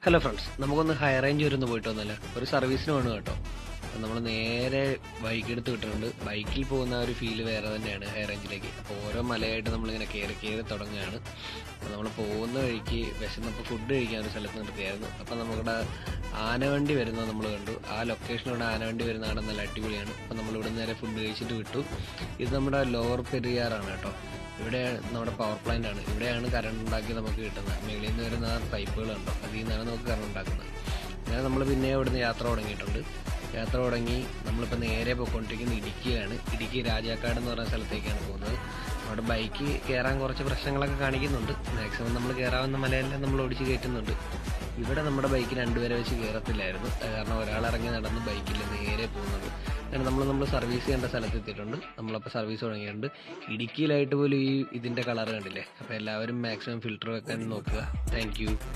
Hello friends, നമുക്കൊന്ന് high range വരെ ഒന്ന് പോയിട്ട് വന്നല്ലേ. ഒരു സർവീസിന് വേണം കേട്ടോ. അപ്പം നമ്മൾ നേരെ ബൈക്ക് എടുത്ത് വിട്ടിട്ടുണ്ട്. ബൈക്കിൽ പോകുന്ന ഒരു ഫീല് വേറെ തന്നെയാണ് ഹൈ റേഞ്ചിലേക്ക്. അപ്പോൾ ഓരോ മലയായിട്ട് നമ്മളിങ്ങനെ കയറി തുടങ്ങുകയാണ്. അപ്പോൾ നമ്മൾ പോകുന്ന വഴിക്ക് വിശന്നപ്പോൾ ഫുഡ് കഴിക്കാൻ ഒരു സ്ഥലത്ത് നിർത്തിയായിരുന്നു. അപ്പം നമ്മുടെ ആനവണ്ടി വരുന്നത് നമ്മൾ കണ്ടു. ആ ലൊക്കേഷനിലൂടെ ആനവണ്ടി വരുന്ന അവിടെ നല്ല അടിപൊളിയാണ്. അപ്പം നമ്മളിവിടെ നേരെ ഫുഡ് കഴിച്ചിട്ട് വിട്ടു. ഇത് നമ്മുടെ ലോവർ പെരിയാറാണ് കേട്ടോ. ഇവിടെ നമ്മുടെ പവർ പ്ലാന്റ് ആണ്. ഇവിടെയാണ് കറണ്ട് ഉണ്ടാക്കി നമുക്ക് കിട്ടുന്നത്. മേളിൽ നിന്ന് വരുന്ന പൈപ്പുകളുണ്ടോ, അതിൽ നിന്നാണ് നമുക്ക് കറണ്ട് ഉണ്ടാക്കുന്നത്. അങ്ങനെ നമ്മൾ പിന്നെ ഇവിടുന്ന് യാത്ര തുടങ്ങിയിട്ടുണ്ട്. യാത്ര തുടങ്ങി നമ്മളിപ്പോൾ നേരെ പോയിക്കൊണ്ടിരിക്കുന്നത് ഇടുക്കിയാണ്. ഇടുക്കി രാജാക്കാട് എന്ന് പറയുന്ന സ്ഥലത്തേക്കാണ് പോകുന്നത്. അവിടെ ബൈക്ക് കയറാൻ കുറച്ച് പ്രശ്നങ്ങളൊക്കെ കാണിക്കുന്നുണ്ട്. മാക്സിമം നമ്മൾ കയറാവുന്ന മലയെല്ലാം നമ്മൾ ഓടിച്ച് കയറ്റുന്നുണ്ട്. ഇവിടെ നമ്മുടെ ബൈക്ക് രണ്ടുപേരെ വെച്ച് കയറത്തില്ലായിരുന്നു. കാരണം ഒരാൾ ഇറങ്ങി നടന്ന് ബൈക്കിൽ നേരെ പോകുന്നത്. അങ്ങനെ നമ്മൾ സർവീസ് ചെയ്യേണ്ട സ്ഥലത്ത് എത്തിയിട്ടുണ്ട്. നമ്മളപ്പോൾ സർവീസ് തുടങ്ങിയിട്ടുണ്ട്. ഇടുക്കിയിലായിട്ട് പോലും ഇതിൻ്റെ കളർ കണ്ടില്ലേ. അപ്പോൾ എല്ലാവരും മാക്സിമം ഫിൽറ്റർ വെക്കാൻ നോക്കുക. താങ്ക്